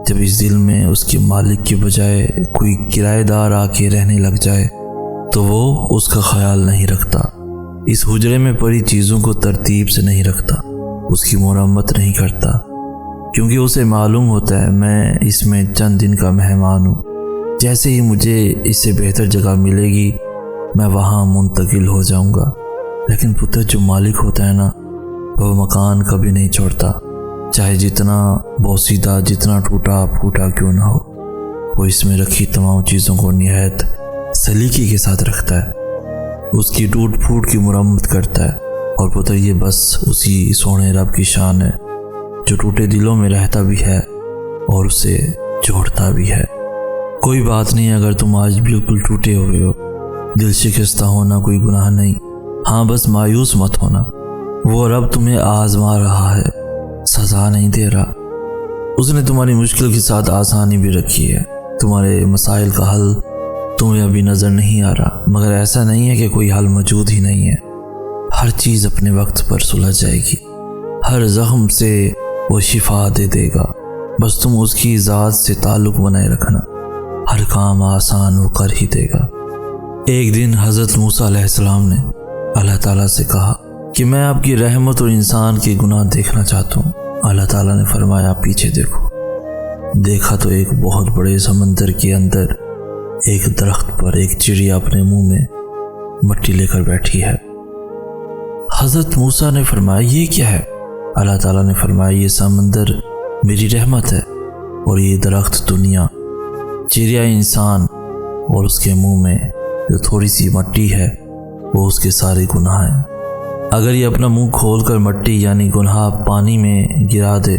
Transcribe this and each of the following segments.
جب اس دل میں اس کے مالک کے بجائے کوئی کرایہ دار آ کے رہنے لگ جائے تو وہ اس کا خیال نہیں رکھتا، اس حجرے میں پڑی چیزوں کو ترتیب سے نہیں رکھتا، اس کی مرمت نہیں کرتا، کیونکہ اسے معلوم ہوتا ہے میں اس میں چند دن کا مہمان ہوں، جیسے ہی مجھے اس سے بہتر جگہ ملے گی میں وہاں منتقل ہو جاؤں گا۔ لیکن پتر جو مالک ہوتا ہے نا، وہ مکان کبھی نہیں چھوڑتا، چاہے جتنا بوسیدہ، جتنا ٹوٹا پھوٹا کیوں نہ ہو، وہ اس میں رکھی تمام چیزوں کو نہایت سلیقے کے ساتھ رکھتا ہے، اس کی ٹوٹ پھوٹ کی مرمت کرتا ہے۔ اور پتر یہ بس اسی سونے رب کی شان ہے جو ٹوٹے دلوں میں رہتا بھی ہے اور اسے جوڑتا بھی ہے۔ کوئی بات نہیں اگر تم آج بالکل ٹوٹے ہوئے ہو، دل شکستہ ہونا کوئی گناہ نہیں، ہاں بس مایوس مت ہونا، وہ رب تمہیں آزما رہا ہے، سزا نہیں دے رہا۔ اس نے تمہاری مشکل کے ساتھ آسانی بھی رکھی ہے، تمہارے مسائل کا حل تمہیں ابھی نظر نہیں آ رہا، مگر ایسا نہیں ہے کہ کوئی حل موجود ہی نہیں ہے، ہر چیز اپنے وقت پر سلجھ جائے گی، ہر زخم سے وہ شفا دے دے گا، بس تم اس کی ذات سے تعلق بنائے رکھنا، ہر کام آسان وہ کر ہی دے گا۔ ایک دن حضرت موسیٰ علیہ السلام نے اللہ تعالیٰ سے کہا کہ میں آپ کی رحمت اور انسان کے گناہ دیکھنا چاہتا ہوں۔ اللہ تعالیٰ نے فرمایا پیچھے دیکھو۔ دیکھا تو ایک بہت بڑے سمندر کے اندر ایک درخت پر ایک چڑیا اپنے منہ میں مٹی لے کر بیٹھی ہے۔ حضرت موسیٰ نے فرمایا یہ کیا ہے؟ اللہ تعالیٰ نے فرمایا یہ سمندر میری رحمت ہے اور یہ درخت دنیا، چڑیا انسان، اور اس کے منہ میں جو تھوڑی سی مٹی ہے وہ اس کے سارے گناہ ہیں۔ اگر یہ اپنا منہ کھول کر مٹی یعنی گناہ پانی میں گرا دے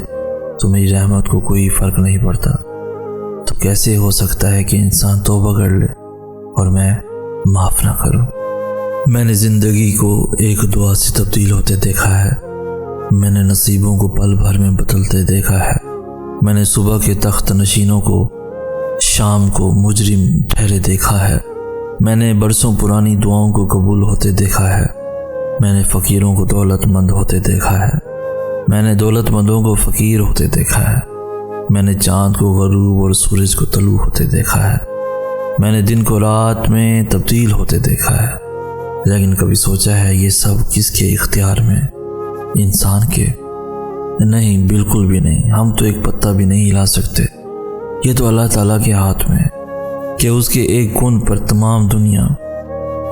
تو میری رحمت کو کوئی فرق نہیں پڑتا، تو کیسے ہو سکتا ہے کہ انسان توبہ کر لے اور میں معاف نہ کروں؟ میں نے زندگی کو ایک دعا سے تبدیل ہوتے دیکھا ہے، میں نے نصیبوں کو پل بھر میں بدلتے دیکھا ہے، میں نے صبح کے تخت نشینوں کو شام کو مجرم ٹھہرے دیکھا ہے، میں نے برسوں پرانی دعاؤں کو قبول ہوتے دیکھا ہے، میں نے فقیروں کو دولت مند ہوتے دیکھا ہے، میں نے دولت مندوں کو فقیر ہوتے دیکھا ہے، میں نے چاند کو غروب اور سورج کو طلوع ہوتے دیکھا ہے، میں نے دن کو رات میں تبدیل ہوتے دیکھا ہے، لیکن کبھی سوچا ہے یہ سب کس کے اختیار میں؟ انسان کے؟ نہیں، بالکل بھی نہیں، ہم تو ایک پتا بھی نہیں ہلا سکتے، یہ تو اللہ تعالیٰ کے ہاتھ میں ہے کہ اس کے ایک کن پر تمام دنیا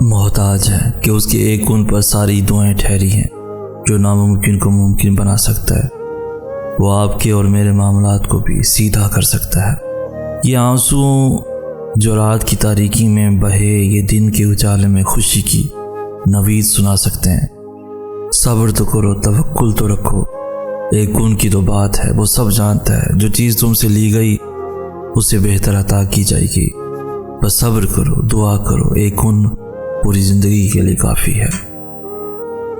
محتاج ہے، کہ اس کے ایک کن پر ساری دعائیں ٹھہری ہیں، جو ناممکن کو ممکن بنا سکتا ہے، وہ آپ کے اور میرے معاملات کو بھی سیدھا کر سکتا ہے۔ یہ آنسو جو رات کی تاریکی میں بہے یہ دن کے اجالے میں خوشی کی نوید سنا سکتے ہیں۔ صبر تو کرو، توکل تو رکھو، ایک کن کی تو بات ہے، وہ سب جانتا ہے، جو چیز تم سے لی گئی اسے بہتر عطا کی جائے گی، بس صبر کرو، دعا کرو، ایک کن پوری زندگی کے لیے کافی ہے۔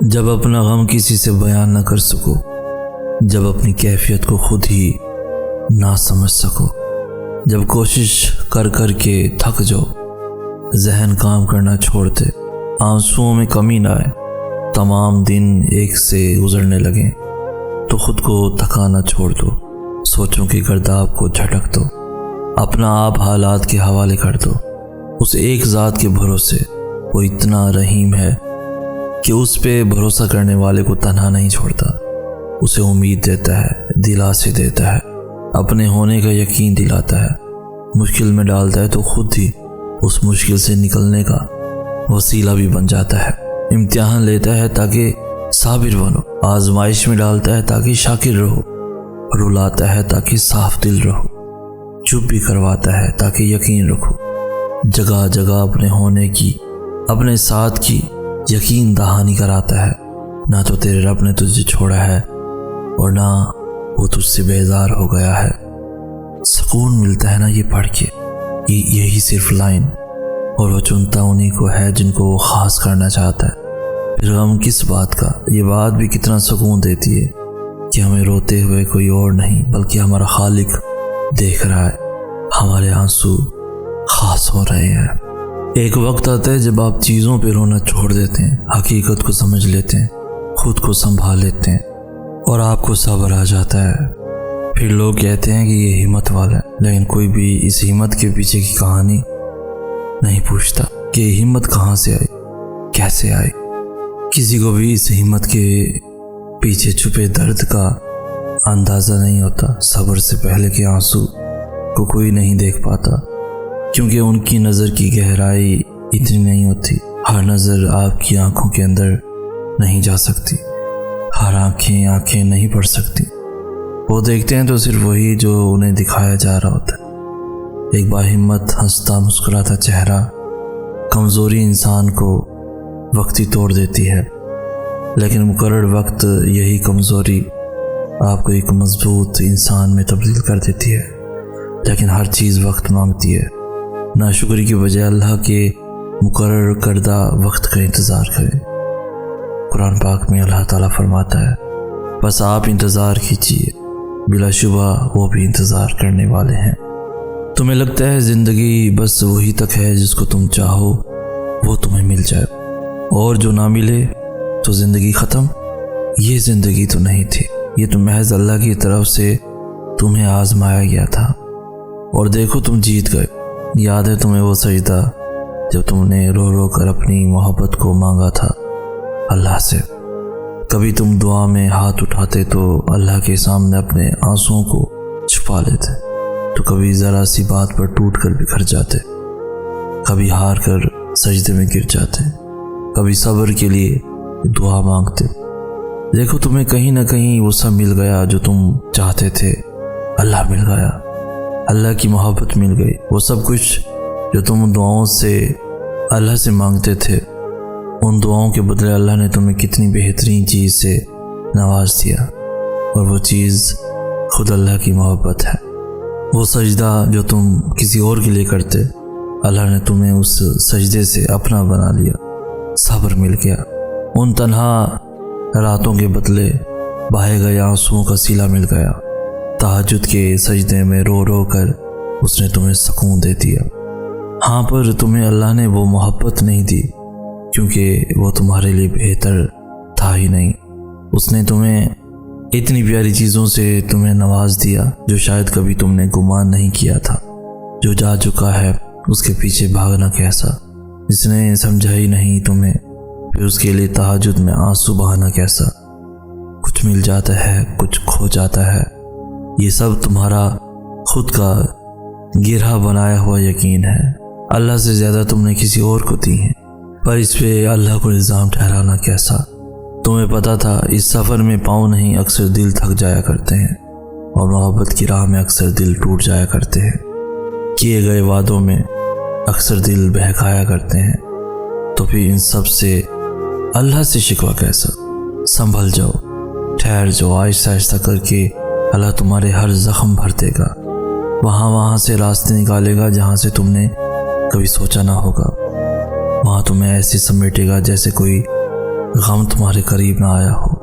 جب اپنا غم کسی سے بیان نہ کر سکو، جب اپنی کیفیت کو خود ہی نہ سمجھ سکو، جب کوشش کر کر کے تھک جاؤ، ذہن کام کرنا چھوڑ دے، آنسوؤں میں کمی نہ آئے، تمام دن ایک سے گزرنے لگیں، تو خود کو تھکانا چھوڑ دو، سوچوں کی گرداب کو جھٹک دو، اپنا آپ حالات کے حوالے کر دو، اس ایک ذات کے بھروسے، وہ اتنا رحیم ہے کہ اس پہ بھروسہ کرنے والے کو تنہا نہیں چھوڑتا، اسے امید دیتا ہے، دلاسے دیتا ہے، اپنے ہونے کا یقین دلاتا ہے، مشکل میں ڈالتا ہے تو خود ہی اس مشکل سے نکلنے کا وسیلہ بھی بن جاتا ہے، امتحان لیتا ہے تاکہ صابر بنو، آزمائش میں ڈالتا ہے تاکہ شاکر رہو، رلاتا ہے تاکہ صاف دل رہو، چپ بھی کرواتا ہے تاکہ یقین رکھو، جگہ جگہ اپنے ہونے کی، اپنے ساتھ کی یقین دہانی کراتا ہے، نہ تو تیرے رب نے تجھے چھوڑا ہے اور نہ وہ تجھ سے بیزار ہو گیا ہے۔ سکون ملتا ہے نا یہ پڑھ کے، یہی صرف لائن، اور وہ چنتا انہی کو ہے جن کو وہ خاص کرنا چاہتا ہے۔ پھر غم کس بات کا؟ یہ بات بھی کتنا سکون دیتی ہے کہ ہمیں روتے ہوئے کوئی اور نہیں بلکہ ہمارا خالق دیکھ رہا ہے، ہمارے آنسو خاص ہو رہے ہیں۔ ایک وقت آتا ہے جب آپ چیزوں پہ رونا چھوڑ دیتے ہیں، حقیقت کو سمجھ لیتے ہیں، خود کو سنبھال لیتے ہیں اور آپ کو صبر آ جاتا ہے، پھر لوگ کہتے ہیں کہ یہ ہمت والا ہے، لیکن کوئی بھی اس ہمت کے پیچھے کی کہانی نہیں پوچھتا کہ یہ ہمت کہاں سے آئی، کیسے آئی۔ کسی کو بھی اس ہمت کے پیچھے چھپے درد کا اندازہ نہیں ہوتا۔ صبر سے پہلے کے آنسو کو کوئی نہیں دیکھ پاتا، کیونکہ ان کی نظر کی گہرائی اتنی نہیں ہوتی۔ ہر نظر آپ کی آنکھوں کے اندر نہیں جا سکتی، ہر آنکھیں نہیں پڑھ سکتی۔ وہ دیکھتے ہیں تو صرف وہی جو انہیں دکھایا جا رہا ہوتا ہے۔ ایک باہمت ہنستا مسکراتا چہرہ کمزوری انسان کو وقتی توڑ دیتی ہے، لیکن مقرر وقت یہی کمزوری آپ کو ایک مضبوط انسان میں تبدیل کر دیتی ہے۔ لیکن ہر چیز وقت مانگتی ہے۔ ناشکری کی بجائے اللہ کے مقرر کردہ وقت کا انتظار کریں۔ قرآن پاک میں اللہ تعالیٰ فرماتا ہے، بس آپ انتظار کیجیے، بلا شبہ وہ بھی انتظار کرنے والے ہیں۔ تمہیں لگتا ہے زندگی بس وہی تک ہے جس کو تم چاہو وہ تمہیں مل جائے، اور جو نہ ملے تو زندگی ختم۔ یہ زندگی تو نہیں تھی، یہ تو محض اللہ کی طرف سے تمہیں آزمایا گیا تھا، اور دیکھو تم جیت گئے۔ یاد ہے تمہیں وہ سجدہ جب تم نے رو رو کر اپنی محبت کو مانگا تھا اللہ سے؟ کبھی تم دعا میں ہاتھ اٹھاتے تو اللہ کے سامنے اپنے آنسوؤں کو چھپا لیتے، تو کبھی ذرا سی بات پر ٹوٹ کر بکھر جاتے، کبھی ہار کر سجدے میں گر جاتے، کبھی صبر کے لیے دعا مانگتے۔ دیکھو تمہیں کہیں نہ کہیں وہ سب مل گیا جو تم چاہتے تھے۔ اللہ مل گیا، اللہ کی محبت مل گئی، وہ سب کچھ جو تم دعاؤں سے اللہ سے مانگتے تھے۔ ان دعاؤں کے بدلے اللہ نے تمہیں کتنی بہترین چیز سے نواز دیا، اور وہ چیز خود اللہ کی محبت ہے۔ وہ سجدہ جو تم کسی اور کے لیے کرتے، اللہ نے تمہیں اس سجدے سے اپنا بنا لیا۔ صبر مل گیا، ان تنہا راتوں کے بدلے بہے گئے آنسوؤں کا سیلا مل گیا۔ تہجد کے سجدے میں رو رو کر اس نے تمہیں سکون دے دیا۔ ہاں، پر تمہیں اللہ نے وہ محبت نہیں دی، کیونکہ وہ تمہارے لیے بہتر تھا ہی نہیں۔ اس نے تمہیں اتنی پیاری چیزوں سے تمہیں نواز دیا جو شاید کبھی تم نے گمان نہیں کیا تھا۔ جو جا چکا ہے اس کے پیچھے بھاگنا کیسا، جس نے سمجھا ہی نہیں تمہیں، پھر اس کے لیے تہجد میں آنسو بہانا کیسا۔ کچھ مل جاتا ہے، کچھ کھو جاتا ہے، یہ سب تمہارا خود کا گرہ بنایا ہوا یقین ہے۔ اللہ سے زیادہ تم نے کسی اور کو دی ہیں، پر اس پہ اللہ کو الزام ٹھہرانا کیسا۔ تمہیں پتا تھا اس سفر میں پاؤں نہیں، اکثر دل تھک جایا کرتے ہیں، اور محبت کی راہ میں اکثر دل ٹوٹ جایا کرتے ہیں۔ کیے گئے وعدوں میں اکثر دل بہکایا کرتے ہیں، تو پھر ان سب سے اللہ سے شکوہ کیسا؟ سنبھل جاؤ، ٹھہر جاؤ، آہستہ آہستہ کر کے اللہ تمہارے ہر زخم بھر دے گا، وہاں سے راستے نکالے گا جہاں سے تم نے کبھی سوچا نہ ہوگا۔ وہاں تمہیں ایسے سمیٹے گا جیسے کوئی غم تمہارے قریب نہ آیا ہو۔